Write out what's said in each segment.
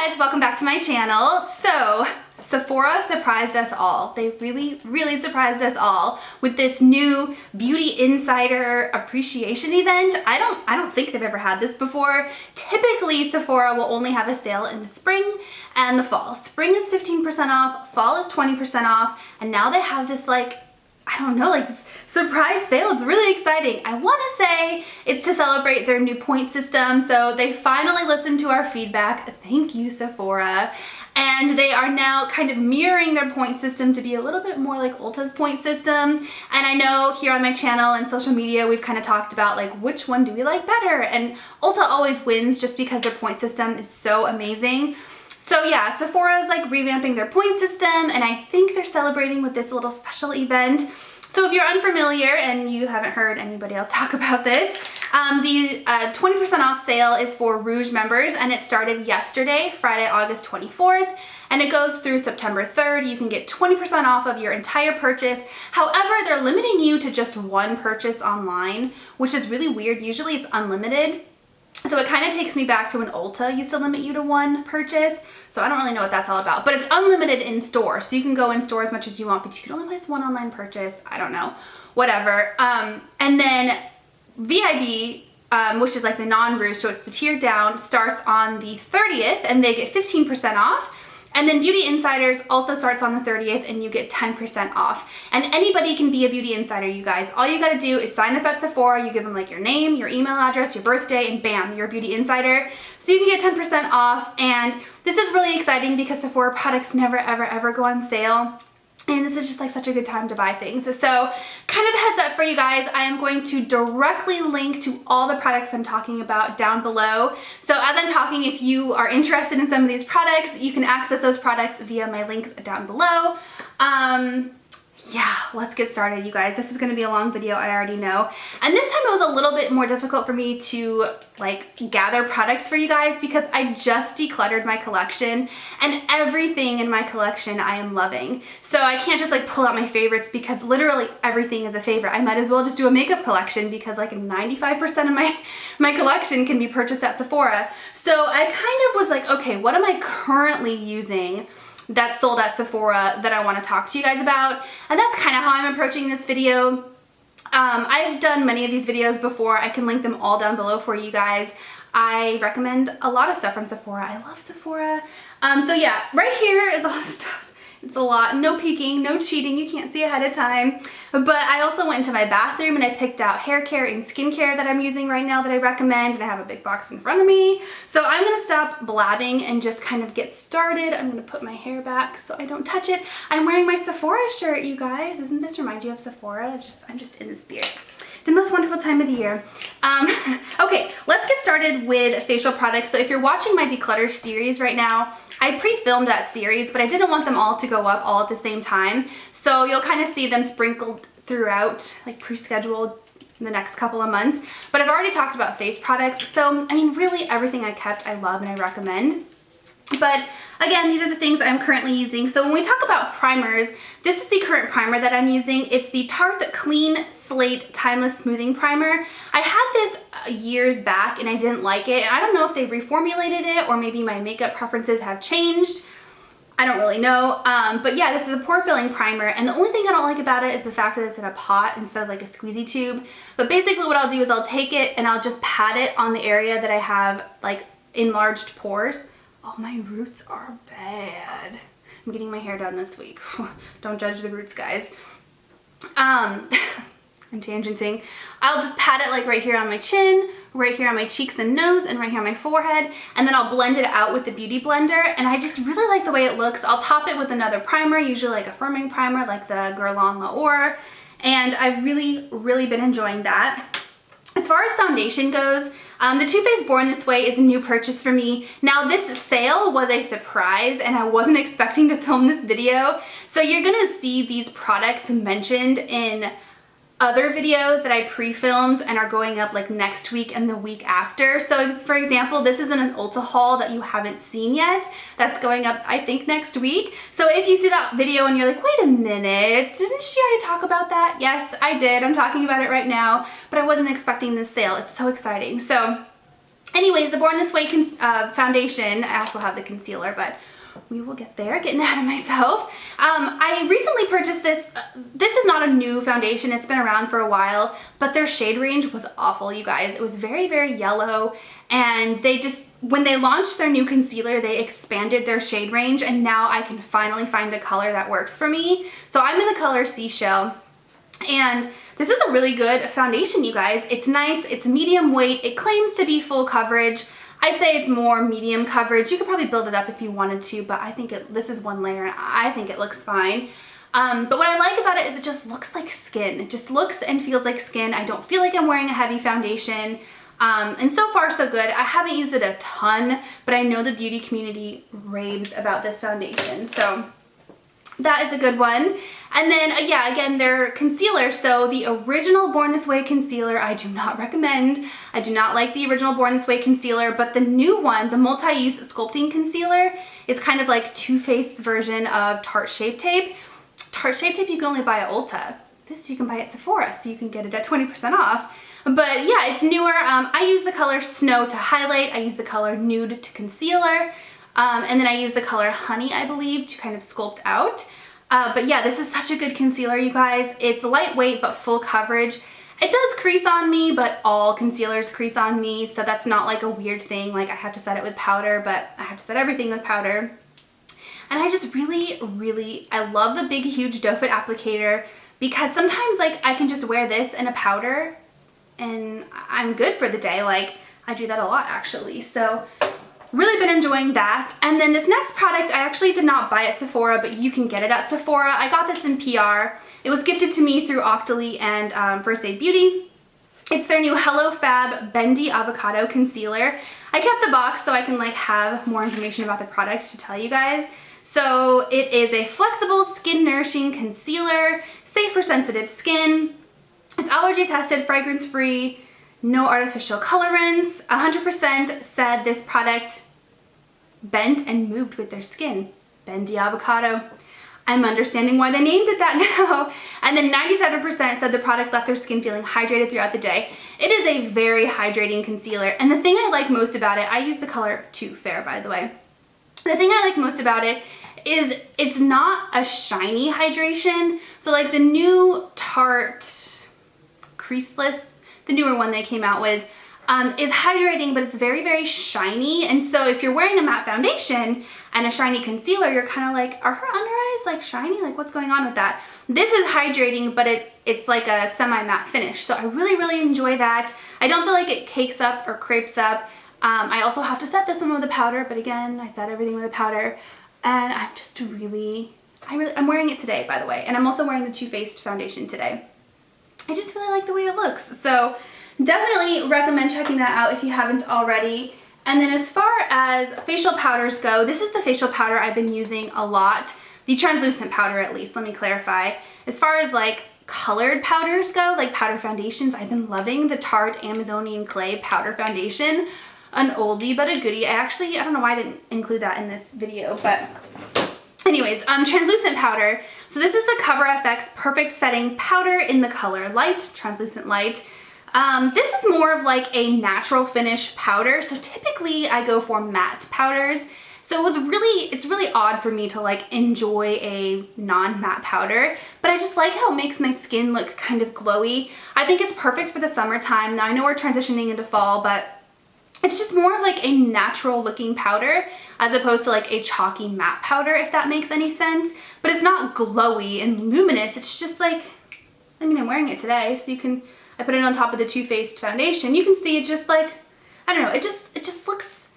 guys, welcome back to my channel. So Sephora surprised us all. They really surprised us all with this new Beauty Insider appreciation event. I don't think they've ever had this before. Typically Sephora will only have a sale in the spring and the fall. Spring is 15% off, fall is 20% off, and now they have this this surprise sale. It's really exciting. I want to say it's to celebrate their new point system. So they finally listened to our feedback. Thank you, Sephora. And they are now kind of mirroring their point system to be a little bit more like Ulta's point system. And I know here on my channel and social media, we've kind of talked about like, which one do we like better? And Ulta always wins just because their point system is so amazing. So yeah, Sephora is like revamping their point system, and I think they're celebrating with this little special event. So if you're unfamiliar and you haven't heard anybody else talk about this, the 20% off sale is for Rouge members, and it started yesterday, Friday, August 24th, and it goes through September 3rd. You can get 20% off of your entire purchase. However, they're limiting you to just one purchase online, which is really weird. Usually it's unlimited. So it kind of takes me back to when Ulta used to limit you to one purchase. So I don't really know what that's all about, but it's unlimited in store. So you can go in store as much as you want, but you can only place one online purchase. I don't know, whatever. And then VIB, which is like the non-Rouge, so it's the tier down, starts on the 30th and they get 15% off. And then Beauty Insiders also starts on the 30th and you get 10% off. And anybody can be a Beauty Insider, you guys. All you gotta do is sign up at Sephora, you give them like your name, your email address, your birthday, and bam, you're a Beauty Insider. So you can get 10% off, and this is really exciting because Sephora products never ever go on sale. And this is just like such a good time to buy things. So kind of a heads up for you guys, I am going to directly link to all the products I'm talking about down below. So as I'm talking, if you are interested in some of these products, you can access those products via my links down below. Yeah, let's get started, you guys. This is gonna be a long video, I already know. And this time it was a little bit more difficult for me to like gather products for you guys because I just decluttered my collection, and everything in my collection I am loving. So I can't just like pull out my favorites because literally everything is a favorite. I might as well just do a makeup collection because like 95% of my collection can be purchased at Sephora. So I kind of was like, okay, what am I currently using that's sold at Sephora that I want to talk to you guys about? And that's kind of how I'm approaching this video. I've done many of these videos before. I can link them all down below for you guys. I recommend a lot of stuff from Sephora. I love Sephora. So yeah, right here is all the stuff. It's a lot. No peeking, no cheating. You can't see ahead of time. But I also went into my bathroom and I picked out hair care and skincare that I'm using right now that I recommend, and I have a big box in front of me. So I'm going to stop blabbing and just kind of get started. I'm going to put my hair back so I don't touch it. I'm wearing my Sephora shirt, you guys. Doesn't this remind you of Sephora? I'm just in the spirit. The most wonderful time of the year. Okay, let's get started with facial products. So if you're watching my declutter series right now, I pre-filmed that series, but I didn't want them all to go up all at the same time. So you'll kind of see them sprinkled throughout, like pre-scheduled in the next couple of months. But I've already talked about face products. So, I mean, really everything I kept, I love and I recommend. But again, these are the things I'm currently using. So when we talk about primers, this is the current primer that I'm using. It's the Tarte Clean Slate Timeless Smoothing Primer. I had this years back and I didn't like it. And I don't know if they reformulated it or maybe my makeup preferences have changed. I don't really know. But yeah, this is a pore filling primer. And the only thing I don't like about it is the fact that it's in a pot instead of like a squeezy tube. But basically what I'll do is I'll take it and I'll just pat it on the area that I have like enlarged pores. Oh, my roots are bad. I'm getting my hair done this week. Don't judge the roots, guys. I'm tangenting. I'll just pat it like right here on my chin, right here on my cheeks and nose, and right here on my forehead, and then I'll blend it out with the Beauty Blender, and I just really like the way it looks. I'll top it with another primer, usually like a firming primer like the Guerlain L'Or, and I've really been enjoying that. As far as foundation goes, the Too Faced Born This Way is a new purchase for me. Now this sale was a surprise and I wasn't expecting to film this video. So you're gonna see these products mentioned in other videos that I pre-filmed and are going up like next week and the week after. So for example, this is an Ulta haul that you haven't seen yet. That's going up, I think, next week. So if you see that video and you're like, wait a minute, didn't she already talk about that? Yes, I did. I'm talking about it right now, but I wasn't expecting this sale. It's so exciting. So Anyways, the Born This Way foundation, I also have the concealer, but we will get there, getting ahead of myself. I recently purchased this. This is not a new foundation. It's been around for a while, but their shade range was awful, you guys. It was very, very yellow, and they just, when they launched their new concealer, they expanded their shade range, and now I can finally find a color that works for me. So I'm in the color Seashell, and this is a really good foundation, you guys. It's nice, it's medium weight, it claims to be full coverage. I'd say it's more medium coverage. You could probably build it up if you wanted to, but I think this is one layer and I think it looks fine. But what I like about it is it just looks like skin. It just looks and feels like skin. I don't feel like I'm wearing a heavy foundation. And so far so good. I haven't used it a ton, but I know the beauty community raves about this foundation. So that is a good one. And then, yeah, again, their concealer. So the original Born This Way concealer, I do not recommend. I do not like the original Born This Way concealer, but the new one, the multi-use sculpting concealer, is kind of like Too Faced's version of Tarte Shape Tape. Tarte Shape Tape you can only buy at Ulta. This you can buy at Sephora, so you can get it at 20% off. But yeah, it's newer. I use the color Snow to highlight. I use the color Nude to concealer. And then I use the color Honey, I believe, to kind of sculpt out. But yeah, this is such a good concealer, you guys. It's lightweight but full coverage. It does crease on me, but all concealers crease on me, so that's not like a weird thing. Like I have to set it with powder, but I have to set everything with powder. And I just really, I love the big, huge doe foot applicator because sometimes like I can just wear this and a powder and I'm good for the day. Like I do that a lot actually. So really been enjoying that. And then this next product, I actually did not buy at Sephora, but you can get it at Sephora. I got this in PR. It was gifted to me through Octoly and First Aid Beauty. It's their new Hello Fab Bendy Avocado Concealer. I kept the box so I can like have more information about the product to tell you guys. So it is a flexible skin nourishing concealer, safe for sensitive skin. It's allergy tested, fragrance free, no artificial colorants. 100% said this product bent and moved with their skin. Bendy Avocado. I'm understanding why they named it that now. And then 97% said the product left their skin feeling hydrated throughout the day. It is a very hydrating concealer. And the thing I like most about it, I use the color Too Fair, by the way. The thing I like most about it is it's not a shiny hydration. So like the new Tarte Creaseless, the newer one they came out with, is hydrating, but it's very, very shiny. And so if you're wearing a matte foundation and a shiny concealer, you're kind of like, are her under eyes like shiny? Like what's going on with that? This is hydrating, but it's like a semi-matte finish. So I really enjoy that. I don't feel like it cakes up or crepes up. I also have to set this one with a powder, but again, I set everything with a powder. And I'm just I'm wearing it today, by the way. And I'm also wearing the Too Faced foundation today. I just really like the way it looks. So definitely recommend checking that out if you haven't already. And then as far as facial powders go, this is the facial powder I've been using a lot. The translucent powder at least, let me clarify. As far as like colored powders go, like powder foundations, I've been loving the Tarte Amazonian Clay Powder Foundation. An oldie but a goodie. I don't know why I didn't include that in this video, but anyways, translucent powder. So this is the Cover FX Perfect Setting Powder in the color Light, Translucent Light. This is more of like a natural finish powder. So typically I go for matte powders. So it's really odd for me to like enjoy a non-matte powder, but I just like how it makes my skin look kind of glowy. I think it's perfect for the summertime. Now I know we're transitioning into fall, but it's just more of like a natural looking powder as opposed to like a chalky matte powder, if that makes any sense. But it's not glowy and luminous. It's just like, I mean, I'm wearing it today, so I put it on top of the Too Faced foundation. You can see it just like, I don't know, it just looks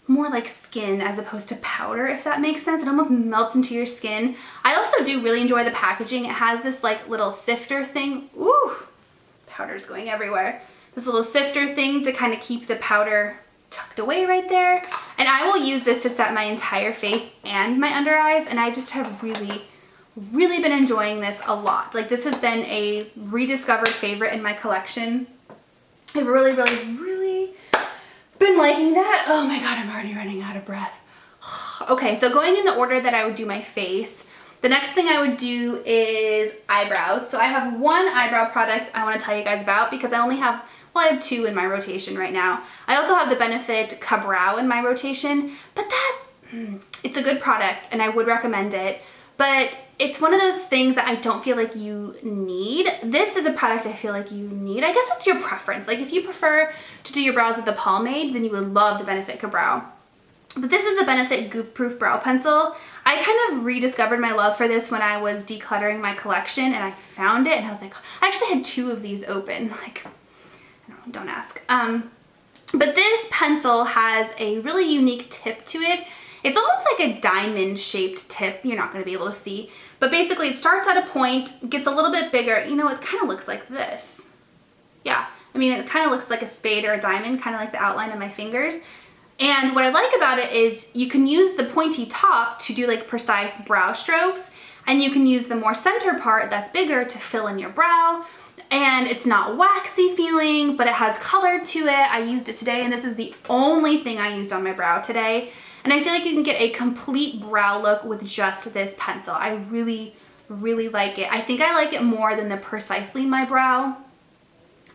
more like skin as opposed to powder, if that makes sense. It almost melts into your skin. I also do really enjoy the packaging. It has this like little sifter thing. Ooh, powder's going everywhere. This little sifter thing to kind of keep the powder tucked away right there. And I will use this to set my entire face and my under eyes, and I just have really been enjoying this a lot. Like this has been a rediscovered favorite in my collection. I've really been liking that. Oh my god, I'm already running out of breath. Okay, so going in the order that I would do my face, the next thing I would do is eyebrows. So I have one eyebrow product I want to tell you guys about because I only have Well, I have 2 in my rotation right now. I also have the Benefit Ka-Brow in my rotation, but it's a good product and I would recommend it, but it's one of those things that I don't feel like you need. This is a product I feel like you need. I guess it's your preference. Like if you prefer to do your brows with the pomade, then you would love the Benefit Ka-Brow. But this is the Benefit Goof Proof Brow Pencil. I kind of rediscovered my love for this when I was decluttering my collection and I found it and I was like, I actually had 2 of these open. Like, don't ask. But this pencil has a really unique tip to it. It's almost like a diamond shaped tip. You're not going to be able to see. But basically it starts at a point, gets a little bit bigger. You know, it kind of looks like this. Yeah, I mean, it kind of looks like a spade or a diamond, kind of like the outline of my fingers. And what I like about it is you can use the pointy top to do like precise brow strokes, and you can use the more center part that's bigger to fill in your brow. And it's not waxy feeling, but it has color to it. I used it today and this is the only thing I used on my brow today. And I feel like you can get a complete brow look with just this pencil. I really, really like it. I think I like it more than the Precisely My Brow.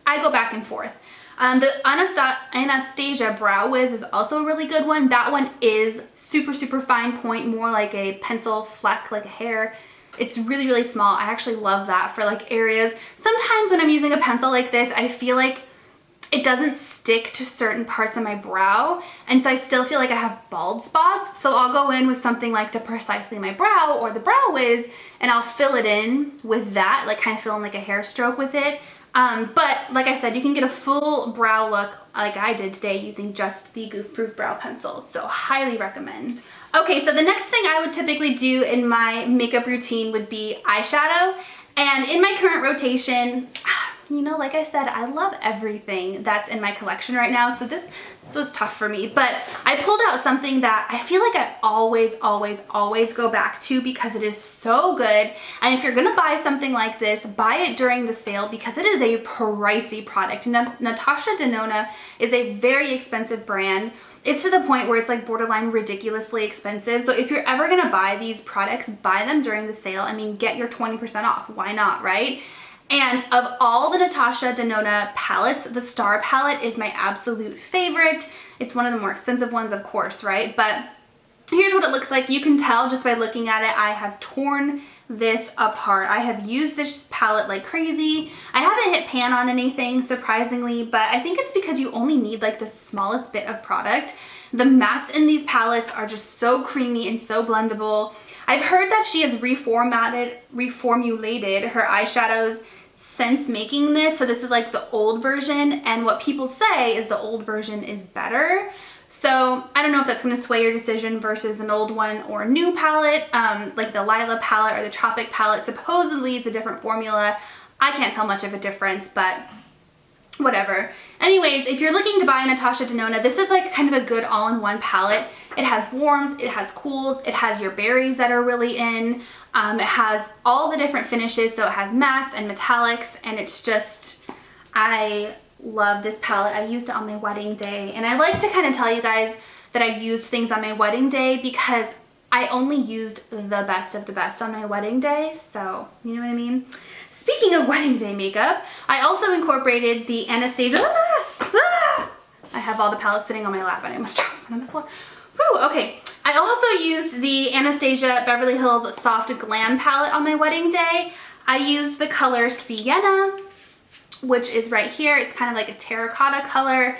I go back and forth. The Anastasia Brow Wiz is also a really good one. That one is super, super fine point, more like a pencil fleck, like a hair. It's really, really small. I actually love that for like areas. Sometimes when I'm using a pencil like this, I feel like it doesn't stick to certain parts of my brow, and so I still feel like I have bald spots. So I'll go in with something like the Precisely My Brow or the Brow Wiz, and I'll fill it in with that, like kind of fill in like a hair stroke with it. But like I said, you can get a full brow look like I did today using just the Goof Proof Brow Pencil, so highly recommend. Okay, so the next thing I would typically do in my makeup routine would be eyeshadow, and in my current rotation, you know, like I said, I love everything that's in my collection right now, so this was tough for me, but I pulled out something that I feel like I always go back to because it is so good. And if you're gonna buy something like this, buy it during the sale because it is a pricey product. Natasha Denona is a very expensive brand. It's to the point where it's like borderline ridiculously expensive. So if you're ever gonna buy these products, buy them during the sale. I mean, get your 20% off, why not, right? And of all the Natasha Denona palettes, the Star palette is my absolute favorite. It's one of the more expensive ones, of course, right? But here's what it looks like. You can tell just by looking at it, I have torn this apart. I have used this palette like crazy. I haven't hit pan on anything, surprisingly, but I think it's because you only need like the smallest bit of product. The mattes in these palettes are just so creamy and so blendable. I've heard that she has reformulated her eyeshadows since making this, so this is like the old version, and what people say is the old version is better. So I don't know if that's going to sway your decision versus an old one or a new palette, like the Lila palette or the Tropic palette. Supposedly it's a different formula. I can't tell much of a difference, but whatever. Anyways, if you're looking to buy a Natasha Denona, this is like kind of a good all-in-one palette. It has warms, it has cools, it has your berries that are really in. It has all the different finishes, so it has mattes and metallics, and it's just, I love this palette. I used it on my wedding day, and I like to kind of tell you guys that I used things on my wedding day because I only used the best of the best on my wedding day, so you know what I mean? Speaking of wedding day makeup, I also incorporated the Anastasia, I have all the palettes sitting on my lap and I almost dropped one on the floor. Whew, okay. I also used the Anastasia Beverly Hills Soft Glam palette on my wedding day. I used the color Sienna, which is right here. It's kind of like a terracotta color.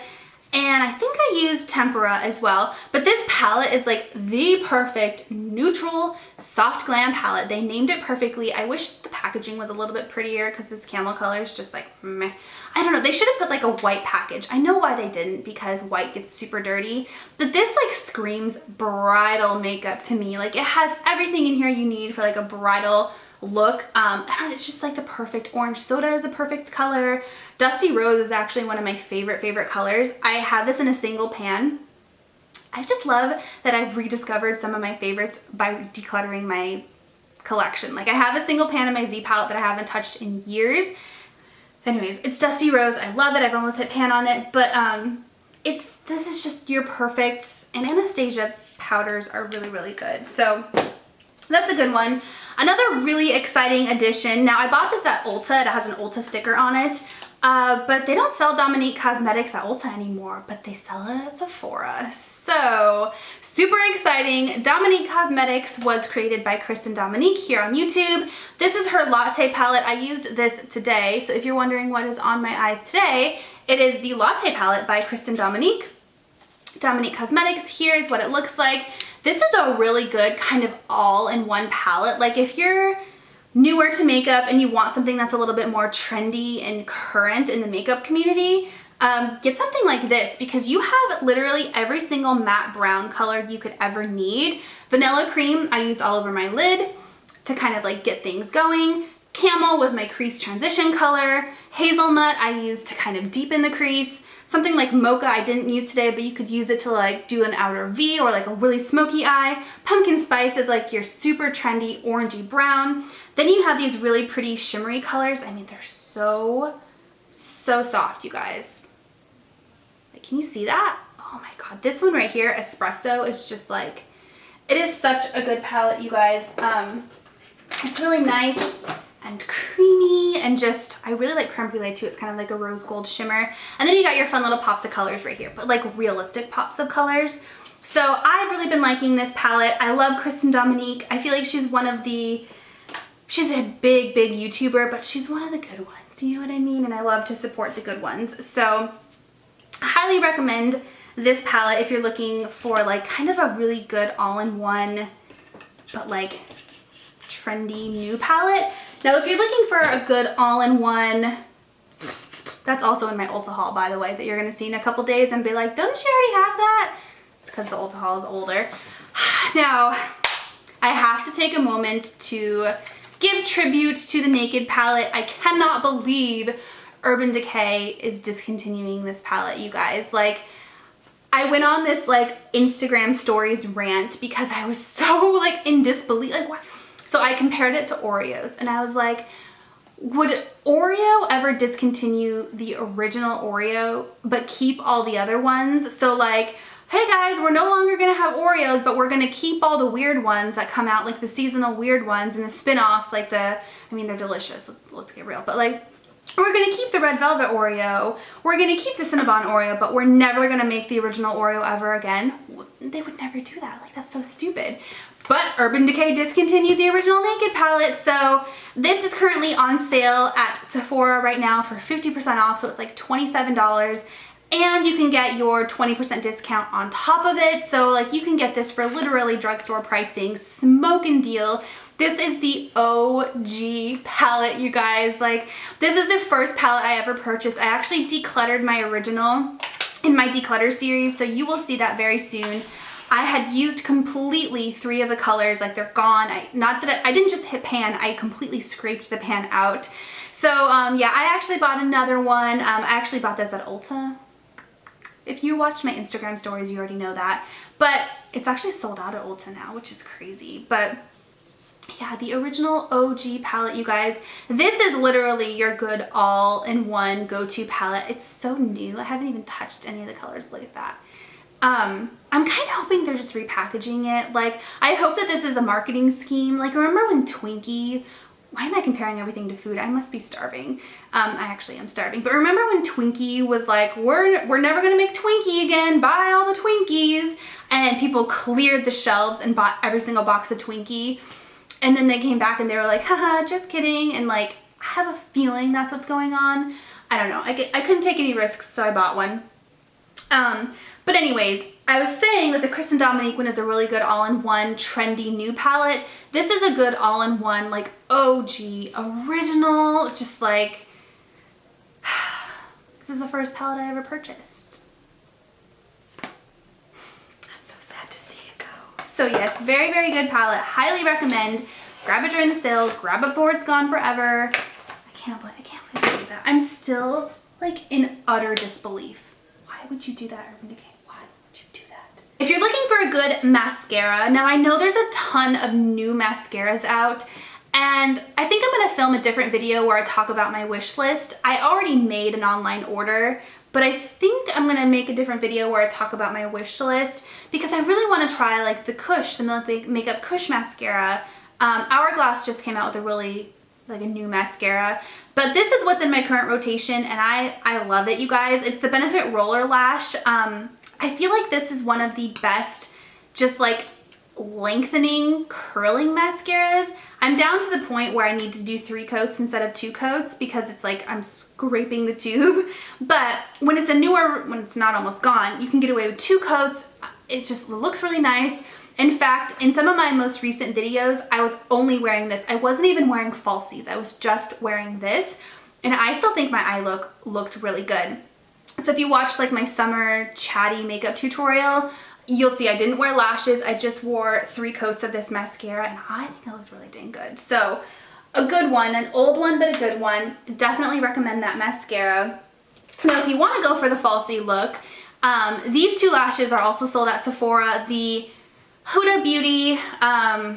And I think I used Tempera as well. But this palette is like the perfect neutral soft glam palette. They named it perfectly. I wish the packaging was a little bit prettier because this camel color is just like meh. I don't know. They should have put like a white package. I know why they didn't because white gets super dirty. But this like screams bridal makeup to me. Like it has everything in here you need for like a bridal look. It's just like the perfect orange soda is a perfect color. Dusty Rose is actually one of my favorite colors. I have this in a single pan. I just love that I've rediscovered some of my favorites by decluttering my collection. Like I have a single pan in my Z palette that I haven't touched in years. Anyways, it's Dusty Rose. I love it. I've almost hit pan on it, but this is just your perfect, and Anastasia powders are really good. So that's a good one. Another really exciting addition. Now I bought this at Ulta. It has an Ulta sticker on it. But they don't sell Dominique Cosmetics at Ulta anymore, but they sell it at Sephora. So super exciting. Dominique Cosmetics was created by Kristen Dominique here on YouTube. This is her Latte palette. I used this today. So if you're wondering what is on my eyes today, it is the Latte palette by Kristen Dominique. Dominique Cosmetics, here's what it looks like. This is a really good kind of all-in-one palette. Like if you're newer to makeup and you want something that's a little bit more trendy and current in the makeup community, get something like this because you have literally every single matte brown color you could ever need. Vanilla cream I used all over my lid to kind of like get things going. Camel was my crease transition color. Hazelnut I used to kind of deepen the crease. Something like mocha I didn't use today, but you could use it to like do an outer V or like a really smoky eye. Pumpkin spice is like your super trendy orangey brown. Then you have these really pretty shimmery colors. I mean, they're so soft, you guys. Like, can you see that? Oh my God, this one right here, Espresso, is just like, it is such a good palette, you guys. It's really nice and creamy and just, I really like creme brulee too. It's kind of like a rose gold shimmer. And then you got your fun little pops of colors right here, but like realistic pops of colors. So I've really been liking this palette. I love Kristen Dominique. I feel like she's one of the, she's a big YouTuber, but she's one of the good ones, you know what I mean? And I love to support the good ones. So I highly recommend this palette if you're looking for like kind of a really good all-in-one, but like trendy new palette. Now, if you're looking for a good all-in-one, that's also in my Ulta haul, by the way, that you're gonna see in a couple days and be like, don't you already have that? It's because the Ulta haul is older. Now, I have to take a moment to give tribute to the Naked palette. I cannot believe Urban Decay is discontinuing this palette, you guys. Like, I went on this like Instagram stories rant because I was so like in disbelief, like what? So I compared it to Oreos and I was like, would Oreo ever discontinue the original Oreo but keep all the other ones? So like, hey guys, we're no longer gonna have Oreos, but we're gonna keep all the weird ones that come out, like the seasonal weird ones and the spin-offs, like the, I mean, they're delicious, let's get real, but like, we're gonna keep the red velvet Oreo, we're gonna keep the Cinnabon Oreo, but we're never gonna make the original Oreo ever again. They would never do that, like that's so stupid. But Urban Decay discontinued the original Naked palette, so this is currently on sale at Sephora right now for 50% off, so it's like $27. And you can get your 20% discount on top of it. So like you can get this for literally drugstore pricing, smoking deal. This is the OG palette, you guys. Like, this is the first palette I ever purchased. I actually decluttered my original in my declutter series, so you will see that very soon. I had used completely 3 of the colors, like they're gone. I didn't just hit pan, I completely scraped the pan out. So yeah, I actually bought another one. I actually bought this at Ulta. If you watch my Instagram stories, you already know that. But it's actually sold out at Ulta now, which is crazy. But yeah, the original OG palette, you guys. This is literally your good all-in-one go-to palette. It's so new. I haven't even touched any of the colors. Look at that. I'm kind of hoping they're just repackaging it. Like, I hope that this is a marketing scheme. Like, remember when Twinkie, why am I comparing everything to food? I must be starving. I actually am starving. But remember when Twinkie was like, we're never gonna make Twinkie again, buy all the Twinkies. And people cleared the shelves and bought every single box of Twinkie. And then they came back and they were like, haha, just kidding. And like, I have a feeling that's what's going on. I don't know, I couldn't take any risks, so I bought one. But anyways, I was saying that the Kristen Dominique one is a really good all-in-one trendy new palette. This is a good all-in-one, like OG, original, just like, this is the first palette I ever purchased. I'm so sad to see it go. So yes, very, very good palette. Highly recommend. Grab it during the sale, grab it before it's gone forever. I can't believe I did that. I'm still like in utter disbelief. Why would you do that, Urban Decay? If you're looking for a good mascara, now I know there's a ton of new mascaras out, and I think I'm gonna film a different video where I talk about my wish list. I already made an online order, but I think I'm gonna make a different video where I talk about my wish list because I really wanna try like the Kush, the Milk Makeup Kush mascara. Hourglass just came out with a really like a new mascara. But this is what's in my current rotation, and I love it, you guys. It's the Benefit Roller Lash. I feel like this is one of the best just like lengthening, curling mascaras. I'm down to the point where I need to do 3 coats instead of 2 coats because it's like I'm scraping the tube. But when it's a newer, when it's not almost gone, you can get away with 2 coats. It just looks really nice. In fact, in some of my most recent videos, I was only wearing this. I wasn't even wearing falsies. I was just wearing this. And I still think my eye look looked really good. So if you watched like my summer chatty makeup tutorial, you'll see I didn't wear lashes. I just wore 3 coats of this mascara, and I think I looked really dang good. So a good one, an old one, but a good one. Definitely recommend that mascara. Now, if you want to go for the falsie look, these 2 lashes are also sold at Sephora. The Huda Beauty, I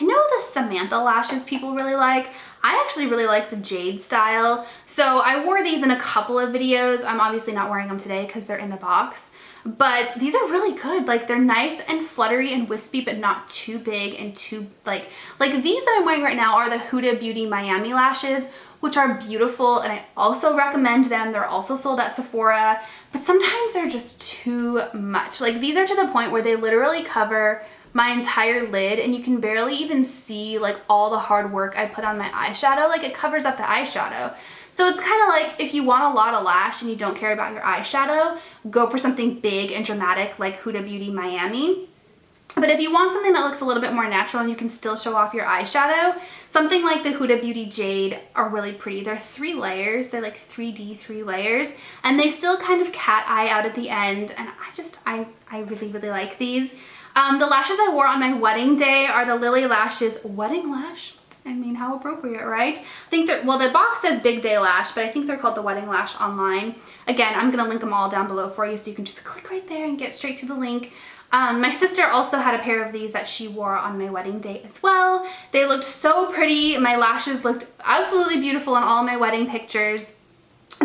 know the Samantha lashes people really like. I actually really like the Jade style. So I wore these in a couple of videos. I'm obviously not wearing them today because they're in the box. But these are really good. Like, they're nice and fluttery and wispy, but not too big and too, like these that I'm wearing right now are the Huda Beauty Miami lashes, which are beautiful, and I also recommend them. They're also sold at Sephora, but sometimes they're just too much. Like, these are to the point where they literally cover my entire lid, and you can barely even see like all the hard work I put on my eyeshadow. Like, it covers up the eyeshadow. So it's kind of like if you want a lot of lash and you don't care about your eyeshadow, go for something big and dramatic like Huda Beauty Miami. But if you want something that looks a little bit more natural and you can still show off your eyeshadow, something like the Huda Beauty Jade are really pretty. They're 3 layers. They're like 3D 3 layers, and they still kind of cat eye out at the end. And I really, really like these. The lashes I wore on my wedding day are the Lily Lashes Wedding Lash. I mean, how appropriate, right? I think they're, well, the box says Big Day Lash, but I think they're called the Wedding Lash online. Again, I'm gonna link them all down below for you, so you can just click right there and get straight to the link. My sister also had a pair of these that she wore on my wedding day as well. They looked so pretty. My lashes looked absolutely beautiful in all my wedding pictures.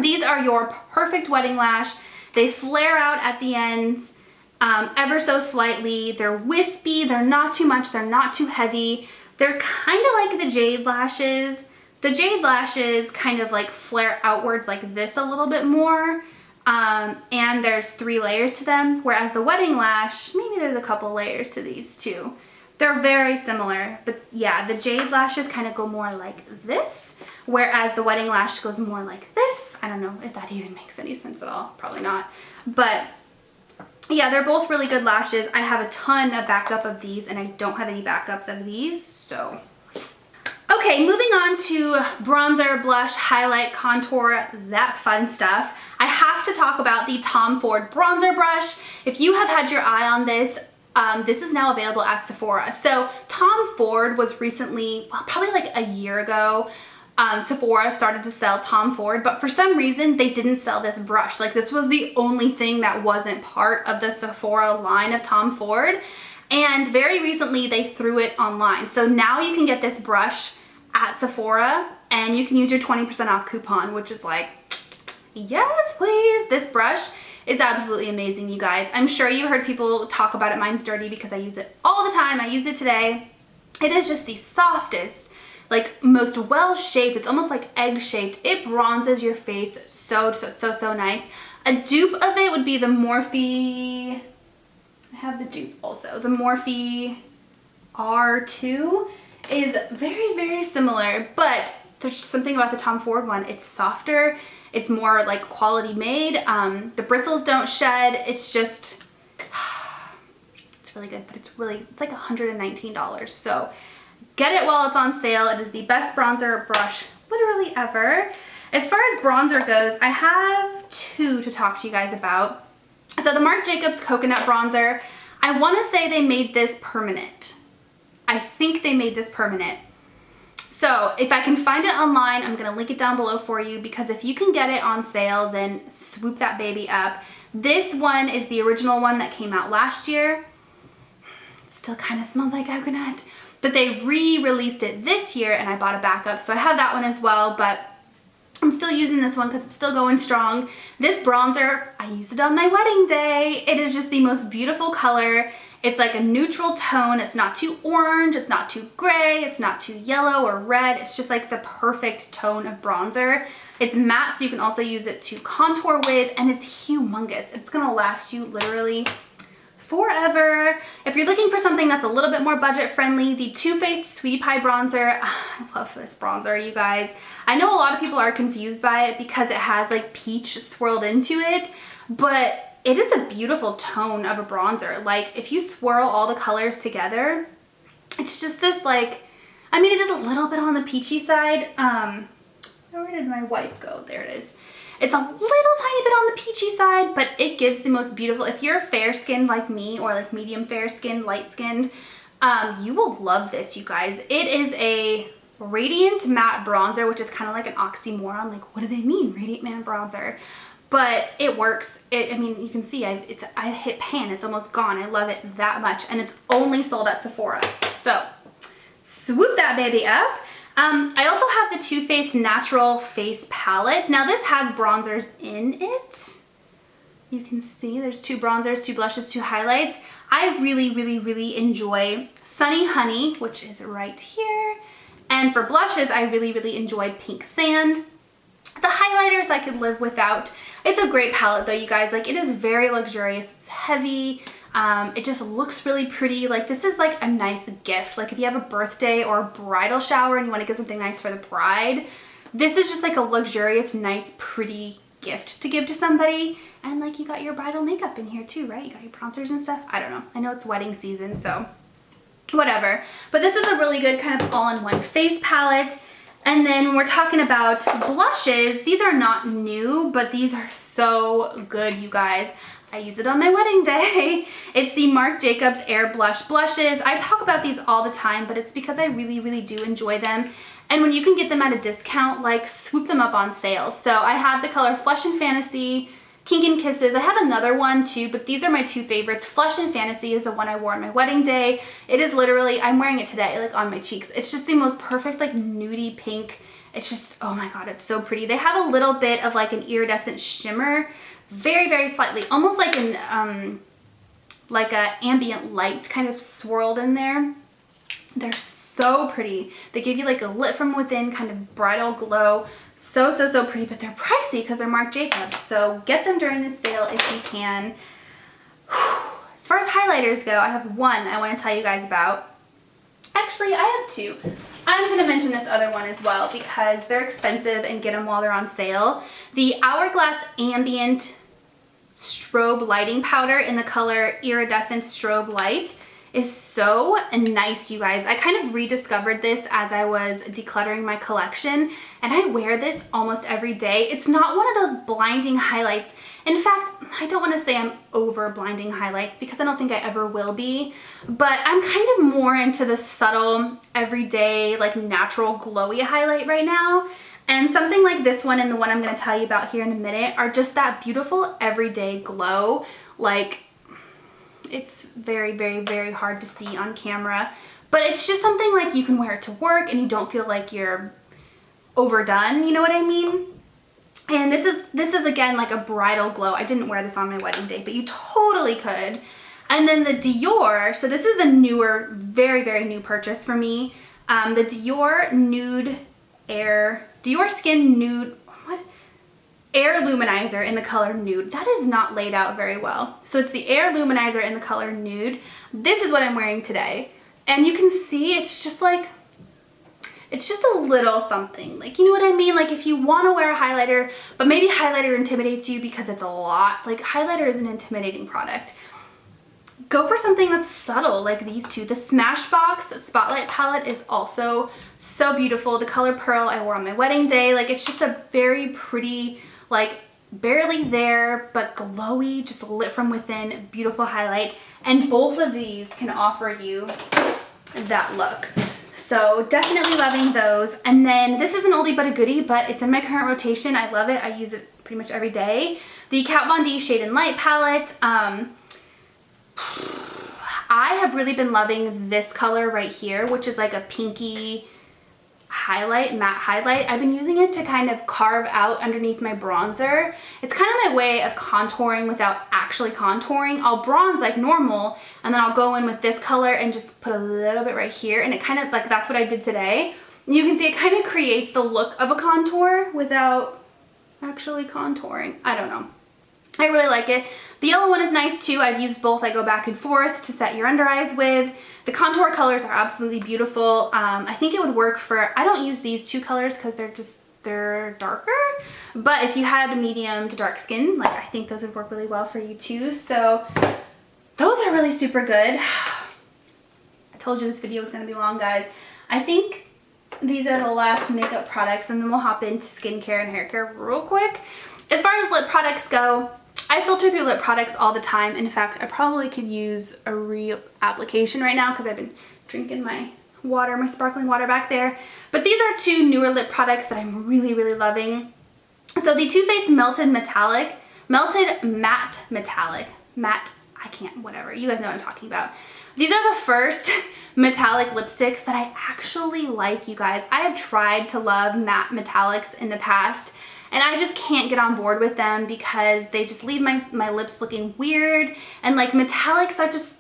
These are your perfect wedding lash. They flare out at the ends ever so slightly. They're wispy, they're not too much, they're not too heavy. They're kind of like the Jade lashes. The Jade lashes kind of like flare outwards like this a little bit more. And there's 3 layers to them, whereas the wedding lash, maybe there's a couple layers to these too. They're very similar, but yeah, the Jade lashes kind of go more like this, whereas the wedding lash goes more like this. I don't know if that even makes any sense at all. Probably not. But yeah, they're both really good lashes. I have a ton of backup of these, and I don't have any backups of these, so. Okay, moving on to bronzer, blush, highlight, contour, that fun stuff. I have to talk about the Tom Ford bronzer brush. If you have had your eye on this, this is now available at Sephora. So Tom Ford was recently, well, probably like a year ago, Sephora started to sell Tom Ford, but for some reason they didn't sell this brush. Like, this was the only thing that wasn't part of the Sephora line of Tom Ford. And very recently they threw it online. So now you can get this brush at Sephora and you can use your 20% off coupon, which is like, yes, please. This brush is absolutely amazing, you guys. I'm sure you've heard people talk about it. Mine's dirty because I use it all the time. I used it today. It is just the softest, like most well-shaped. It's almost like egg-shaped. It bronzes your face so nice. A dupe of it would be the Morphe, I have the dupe also. The Morphe R2 is very similar, but there's just something about the Tom Ford one. It's softer. It's more like quality made. The bristles don't shed. It's just, it's really good, but it's like $119. So get it while it's on sale. It is the best bronzer brush literally ever. As far as bronzer goes, I have 2 to talk to you guys about. So the Marc Jacobs Coconut Bronzer, I want to say they made this permanent. I think they made this permanent. So if I can find it online, I'm going to link it down below for you, because if you can get it on sale, then swoop that baby up. This one is the original one that came out last year. It still kind of smells like coconut, but they re-released it this year and I bought a backup. So I have that one as well, but I'm still using this one because it's still going strong. This bronzer, I used it on my wedding day. It is just the most beautiful color. It's like a neutral tone. It's not too orange, it's not too gray, it's not too yellow or red. It's just like the perfect tone of bronzer. It's matte, so you can also use it to contour with, and it's humongous. It's gonna last you literally forever. If you're looking for something that's a little bit more budget friendly, the Too Faced Sweetie Pie bronzer. I love this bronzer, you guys. I know a lot of people are confused by it because it has like peach swirled into it, but it is a beautiful tone of a bronzer. Like if you swirl all the colors together, it's just this like, I mean, it is a little bit on the peachy side. Where did my wipe go? There it is. It's a little tiny bit on the peachy side, but it gives the most beautiful, if you're fair skinned like me or like medium fair skinned, light skinned, you will love this, you guys. It is a radiant matte bronzer, which is kind of like an oxymoron. Like, what do they mean, radiant matte bronzer? But it works. I mean, you can see I hit pan, it's almost gone. I love it that much, and it's only sold at Sephora. So swoop that baby up. I also have the Too Faced Natural Face Palette. Now this has bronzers in it. You can see there's 2 bronzers, 2 blushes, 2 highlights. I really enjoy Sunny Honey, which is right here. And for blushes, I really enjoy Pink Sand. The highlighters I could live without. It's a great palette though, you guys. Like, it is very luxurious. It's heavy. It just looks really pretty. Like, this is like a nice gift. Like if you have a birthday or a bridal shower and you want to get something nice for the bride, this is just like a luxurious, nice, pretty gift to give to somebody. And like, you got your bridal makeup in here too, right? You got your bronzers and stuff. I don't know. I know it's wedding season, so whatever. But this is a really good kind of all-in-one face palette. And then when we're talking about blushes, these are not new, but these are so good, you guys. I use it on my wedding day. It's the Marc Jacobs Air Blush blushes. I talk about these all the time, but it's because I really do enjoy them. And when you can get them at a discount, like, swoop them up on sale. So I have the color Flush and Fantasy, Kink and Kisses. I have another one too, but these are my 2 favorites. Flush and Fantasy is the one I wore on my wedding day. It is literally, I'm wearing it today, like on my cheeks. It's just the most perfect, like, nudie pink. It's just, oh my God, it's so pretty. They have a little bit of like an iridescent shimmer, very slightly, almost like an like a ambient light kind of swirled in there. They're so pretty. They give you like a lit from within kind of bridal glow. So pretty, but they're pricey because they're Marc Jacobs. So get them during the sale if you can. As far as highlighters go, I have one I want to tell you guys about. Actually, I have 2. I'm going to mention this other one as well because they're expensive, and get them while they're on sale. The Hourglass Ambient Strobe Lighting Powder in the color Iridescent Strobe Light is so nice, you guys. I kind of rediscovered this as I was decluttering my collection, and I wear this almost every day. It's not one of those blinding highlights. In fact, I don't want to say I'm over blinding highlights because I don't think I ever will be, but I'm kind of more into the subtle, everyday, like natural glowy highlight right now. And something like this one and the one I'm going to tell you about here in a minute are just that beautiful everyday glow. Like, it's very hard to see on camera, but it's just something like you can wear it to work and you don't feel like you're overdone, you know what I mean? And this is again like a bridal glow. I didn't wear this on my wedding day, but you totally could. And then the Dior, so this is a newer, very new purchase for me. The Dior Dior Skin Nude, Air Luminizer in the color Nude. That is not laid out very well. So it's the Air Luminizer in the color Nude. This is what I'm wearing today. And you can see it's just like, it's just a little something. Like, you know what I mean? Like, if you want to wear a highlighter, but maybe highlighter intimidates you because it's a lot. Like, highlighter is an intimidating product. Go for something that's subtle like these 2. The Smashbox Spotlight Palette is also so beautiful. The color Pearl I wore on my wedding day. Like, it's just a very pretty, like, barely there, but glowy, just lit from within, beautiful highlight. And both of these can offer you that look. So definitely loving those. And then this is an oldie but a goodie, but it's in my current rotation. I love it. I use it pretty much every day. The Kat Von D Shade and Light palette. I have really been loving this color right here, which is like a pinky, highlight, matte highlight. I've been using it to kind of carve out underneath my bronzer. It's kind of my way of contouring without actually contouring. I'll bronze like normal, and then I'll go in with this color and just put a little bit right here, and it kind of like, that's what I did today. You can see it kind of creates the look of a contour without actually contouring. I don't know. I really like it. The yellow one is nice too. I've used both. I go back and forth to set your under eyes with. The contour colors are absolutely beautiful. I think it would work for, I don't use these two colors because they're darker, but if you had medium to dark skin, like I think those would work really well for you too. So those are really super good. I told you this video was going to be long, guys. I think these are the last makeup products, and then we'll hop into skincare and hair care real quick. As far as lip products go, I filter through lip products all the time. In fact, I probably could use a reapplication right now because I've been drinking my water, my sparkling water back there. But these are two newer lip products that I'm really, really loving. So the Too Faced Melted Matte Metallic, matte, I can't, whatever, you guys know what I'm talking about. These are the first metallic lipsticks that I actually like, you guys. I have tried to love matte metallics in the past, and I just can't get on board with them because they just leave my lips looking weird. And like metallics are just,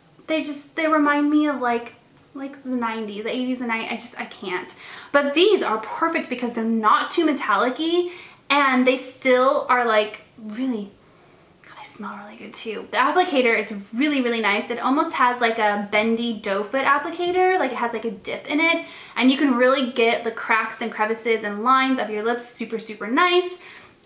they remind me of like the 90s, the 80s and 90s. I can't. But these are perfect because they're not too metallic-y, and they still are like really, they smell really good too. The applicator is really, really nice. It almost has like a bendy doe foot applicator, like it has like a dip in it, and you can really get the cracks and crevices and lines of your lips super, super nice.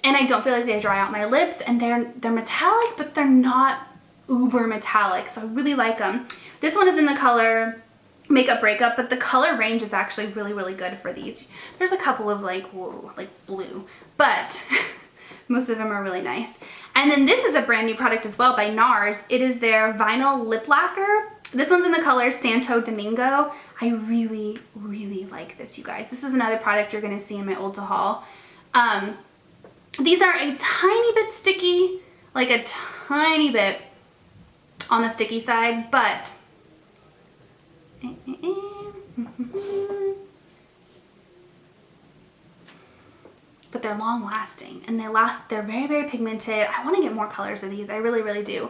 And I don't feel like they dry out my lips, and they're metallic, but they're not uber metallic, so I really like them. This one is in the color Makeup Breakup, but the color range is actually really, really good for these. There's a couple of like, whoa, like blue, but most of them are really nice. And then this is a brand new product as well by NARS. It is their Vinyl Lip Lacquer. This one's in the color Santo Domingo. I really, really like this, you guys. This is another product you're gonna see in my Ulta haul. These are a tiny bit sticky, like a tiny bit on the sticky side, but they're long lasting, and they're very, very pigmented. I want to get more colors of these. I really, really do.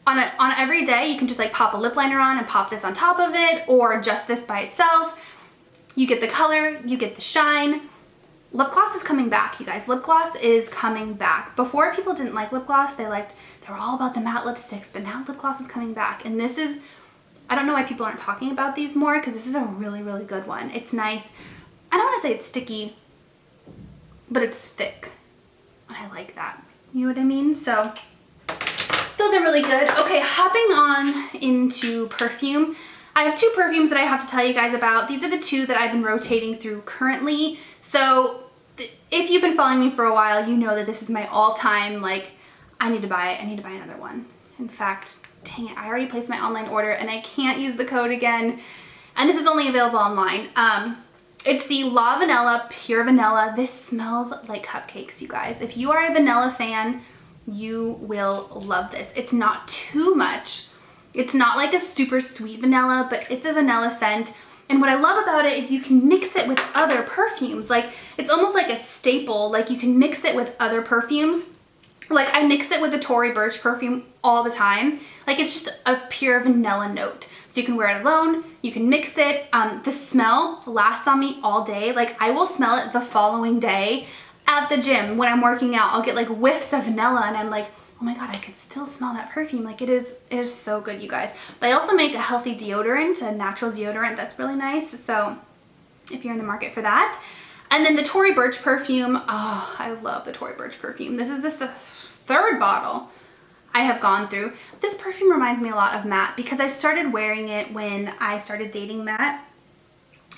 On every day, you can just like pop a lip liner on and pop this on top of it, or just this by itself. You get the color, you get the shine. Lip gloss is coming back, you guys. Lip gloss is coming back. Before, people didn't like lip gloss. They were all about the matte lipsticks, but now lip gloss is coming back. And this is, I don't know why people aren't talking about these more, because this is a really, really good one. It's nice. I don't want to say it's sticky, but it's thick. I like that. You know what I mean? So those are really good. Okay, hopping on into perfume. I have two perfumes that I have to tell you guys about. These are the two that I've been rotating through currently. So if you've been following me for a while, you know that this is my all-time, like, I need to buy another one. In fact, dang it, I already placed my online order and I can't use the code again. And this is only available online. It's the La Vanilla Pure Vanilla. This smells like cupcakes, you guys. If you are a vanilla fan, you will love this. It's not too much. It's not like a super sweet vanilla, but it's a vanilla scent. And what I love about it is you can mix it with other perfumes. Like, it's almost like a staple. Like, you can mix it with other perfumes. Like, I mix it with the Tory Burch perfume all the time. Like, it's just a pure vanilla note. So you can wear it alone, you can mix it. The smell lasts on me all day. Like, I will smell it the following day at the gym when I'm working out. I'll get like whiffs of vanilla and I'm like, oh my God, I can still smell that perfume. Like, it is so good, you guys. But I also make a healthy deodorant, a natural deodorant that's really nice. So if you're in the market for that. And then the Tory Burch perfume. Oh, I love the Tory Burch perfume. This is the third bottle I have gone through. This perfume reminds me a lot of Matt because I started wearing it when I started dating Matt.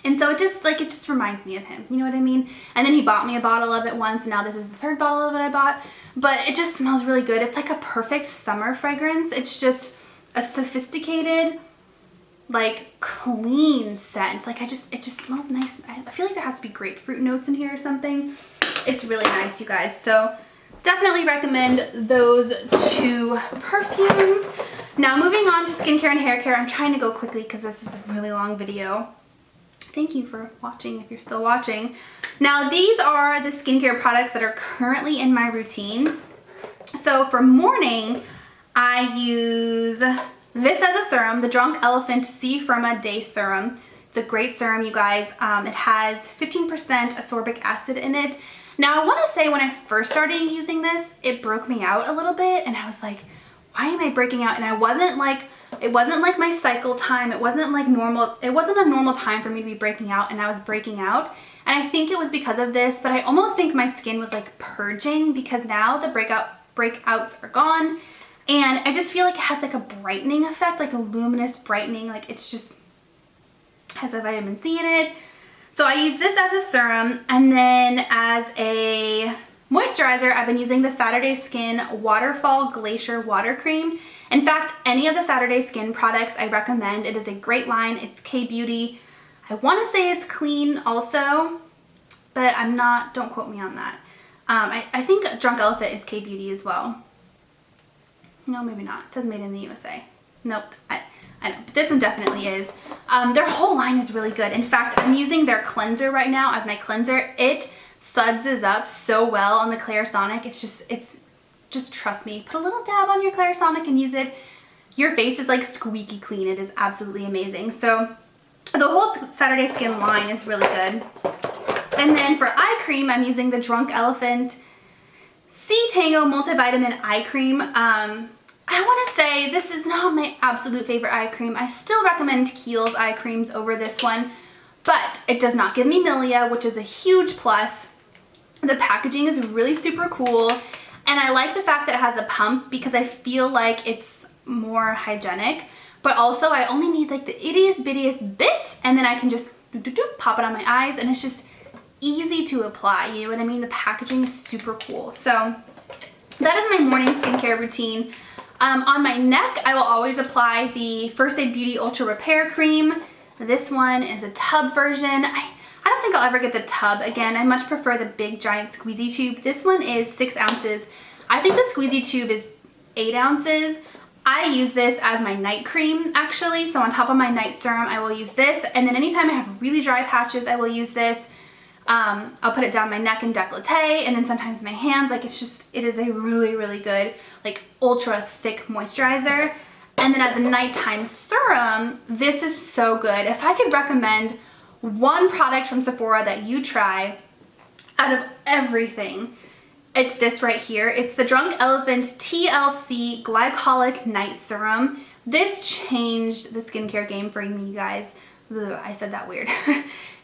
And so it just reminds me of him, you know what I mean? And then he bought me a bottle of it once, and now this is the third bottle of it I bought. But it just smells really good. It's like a perfect summer fragrance. It's just a sophisticated, like, clean scent. Like, it just smells nice. I feel like there has to be grapefruit notes in here or something. It's really nice, you guys. So definitely recommend those two perfumes. Now moving on to skincare and hair care. I'm trying to go quickly because this is a really long video. thank you for watching if you're still watching. Now these are the skincare products that are currently in my routine. So for morning, I use this as a serum, the Drunk Elephant C Firma Day Serum. It's a great serum, you guys. It has 15% ascorbic acid in it. Now I want to say when I first started using this, it broke me out a little bit and I was like, why am I breaking out? And it wasn't like my cycle time. It wasn't like normal. It wasn't a normal time for me to be breaking out, and I was breaking out. And I think it was because of this, but I almost think my skin was like purging because now the breakouts are gone. And I just feel like it has like a brightening effect, like a luminous brightening. Like it's just has a vitamin C in it. So I use this as a serum, and then as a moisturizer, I've been using the Saturday Skin Waterfall Glacier Water Cream. In fact, any of the Saturday Skin products I recommend. It is a great line. It's K-Beauty. I want to say it's clean also, but I'm not, don't quote me on that. I think Drunk Elephant is K-Beauty as well. No, maybe not. It says made in the USA. Nope. I know, but this one definitely is. Their whole line is really good. In fact, I'm using their cleanser right now as my cleanser. It suds up so well on the Clarisonic. It's just trust me. Put a little dab on your Clarisonic and use it. Your face is like squeaky clean. It is absolutely amazing. So the whole Saturday Skin line is really good. And then for eye cream, I'm using the Drunk Elephant C Tango Multivitamin Eye Cream. I want to say this is not my absolute favorite eye cream. I still recommend Kiehl's eye creams over this one, but it does not give me milia, which is a huge plus. The packaging is really super cool, and I like the fact that it has a pump because I feel like it's more hygienic, but also I only need like the ittiest bittiest bit, and then I can just pop it on my eyes, and it's just easy to apply, you know what I mean? The packaging is super cool. So that is my morning skincare routine. On my neck, I will always apply the First Aid Beauty Ultra Repair Cream. This one is a tub version. I don't think I'll ever get the tub again. I much prefer the big giant squeezy tube. This one is 6 ounces. I think the squeezy tube is 8 ounces. I use this as my night cream actually. So on top of my night serum, I will use this. And then anytime I have really dry patches, I will use this. I'll put it down my neck and décolleté, and then sometimes my hands. Like it is a really, really good, like ultra thick moisturizer. And then as a nighttime serum, this is so good. If I could recommend one product from Sephora that you try out of everything, it's this right here. It's the Drunk Elephant TLC Glycolic Night Serum. This changed the skincare game for me, you guys. Ugh, I said that weird.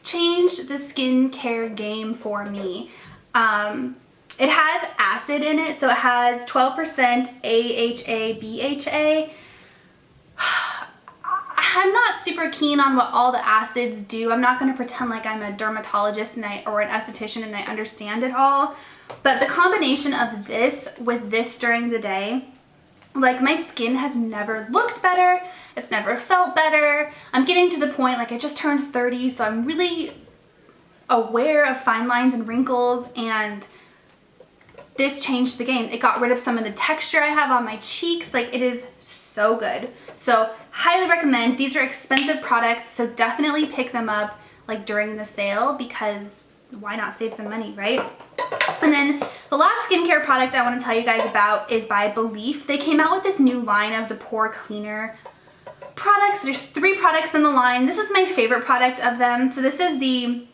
Changed the skincare game for me. It has acid in it, so it has 12% AHA, BHA. I'm not super keen on what all the acids do. I'm not going to pretend like I'm a dermatologist or an esthetician and I understand it all. But the combination of this with this during the day, like my skin has never looked better. It's never felt better. I'm getting to the point, like I just turned 30, so I'm really aware of fine lines and wrinkles, and this changed the game. It got rid of some of the texture I have on my cheeks. Like it is so good. So highly recommend. These are expensive products, so definitely pick them up like during the sale because why not save some money, right? And then the last skincare product I want to tell you guys about is by Belif. They came out with this new line of the pore cleaner products. There's 3 products in the line. This is my favorite product of them. So this is the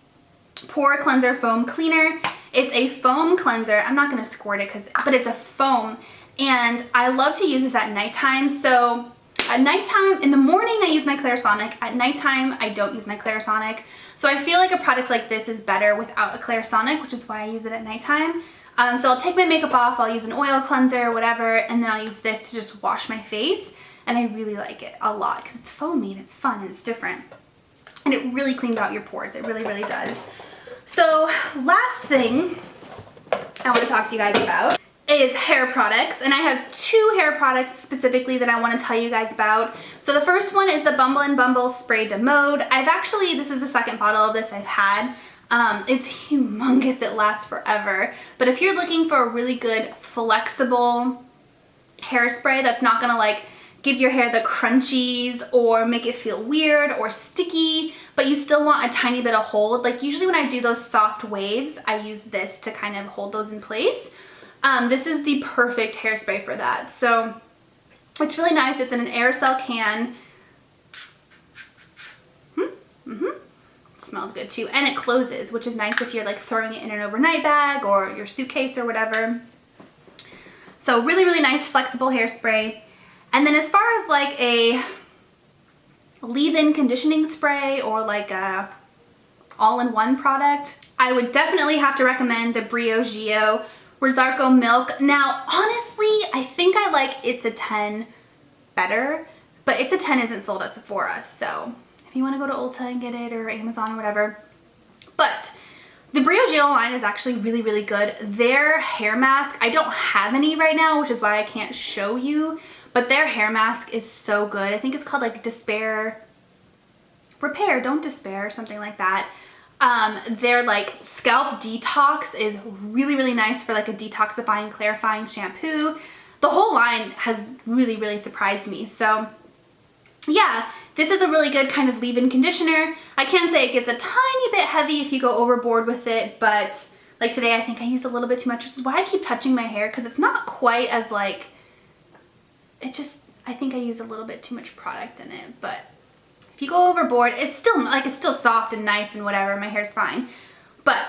Pore Cleanser Foam Cleaner. It's a foam cleanser. I'm not going to squirt it but it's a foam, and I love to use this at nighttime. So at nighttime, in the morning I use my Clarisonic. At nighttime I don't use my Clarisonic. So I feel like a product like this is better without a Clarisonic, which is why I use it at nighttime. So I'll take my makeup off, I'll use an oil cleanser or whatever, and then I'll use this to just wash my face. And I really like it a lot because it's foamy and it's fun and it's different. And it really cleans out your pores. It really, really does. So last thing I want to talk to you guys about is hair products. And I have 2 hair products specifically that I want to tell you guys about. So the first one is the Bumble and Bumble Spray de Mode. This is the second bottle of this I've had. It's humongous. It lasts forever. But if you're looking for a really good flexible hairspray that's not going to like give your hair the crunchies or make it feel weird or sticky, but you still want a tiny bit of hold. Like usually when I do those soft waves, I use this to kind of hold those in place. This is the perfect hairspray for that. So it's really nice. It's in an aerosol can. It smells good too. And it closes, which is nice if you're like throwing it in an overnight bag or your suitcase or whatever. So really, really nice, flexible hairspray. And then as far as like a leave-in conditioning spray or like a all-in-one product, I would definitely have to recommend the Briogeo Rosarco Milk. Now, honestly, I think I like It's a 10 better, but It's a 10 isn't sold at Sephora, so if you want to go to Ulta and get it or Amazon or whatever. But the Briogeo line is actually really, really good. Their hair mask, I don't have any right now, which is why I can't show you, but their hair mask is so good. I think it's called like Repair, Don't Despair, something like that. Their like scalp detox is really, really nice for like a detoxifying, clarifying shampoo. The whole line has really, really surprised me. So yeah, this is a really good kind of leave-in conditioner. I can say it gets a tiny bit heavy if you go overboard with it, but like today I think I used a little bit too much, which is why I keep touching my hair, because it's not quite as like, I think I used a little bit too much product in it, but if you go overboard, it's still soft and nice and whatever, my hair's fine. But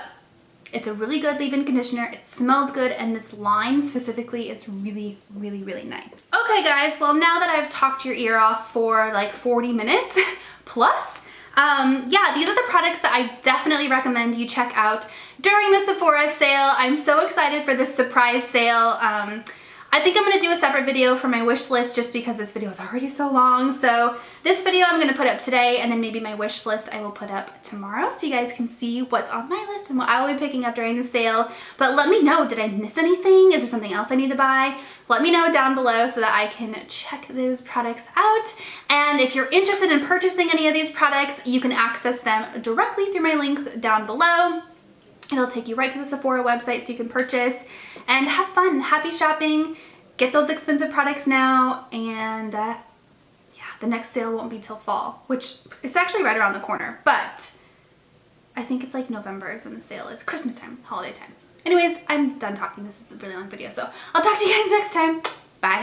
it's a really good leave-in conditioner, it smells good, and this line specifically is really, really, really nice. Okay guys, well now that I've talked your ear off for like 40 minutes plus, yeah, these are the products that I definitely recommend you check out during the Sephora sale. I'm so excited for this surprise sale. I think I'm going to do a separate video for my wish list just because this video is already so long. So this video I'm going to put up today, and then maybe my wish list I will put up tomorrow so you guys can see what's on my list and what I will be picking up during the sale. But let me know, did I miss anything? Is there something else I need to buy? Let me know down below so that I can check those products out. And if you're interested in purchasing any of these products, you can access them directly through my links down below. It'll take you right to the Sephora website so you can purchase and have fun, happy shopping, get those expensive products now, and yeah, the next sale won't be till fall, which is actually right around the corner, but I think it's like November is when the sale is, Christmas time, holiday time. Anyways, I'm done talking. This is a really long video, so I'll talk to you guys next time. Bye.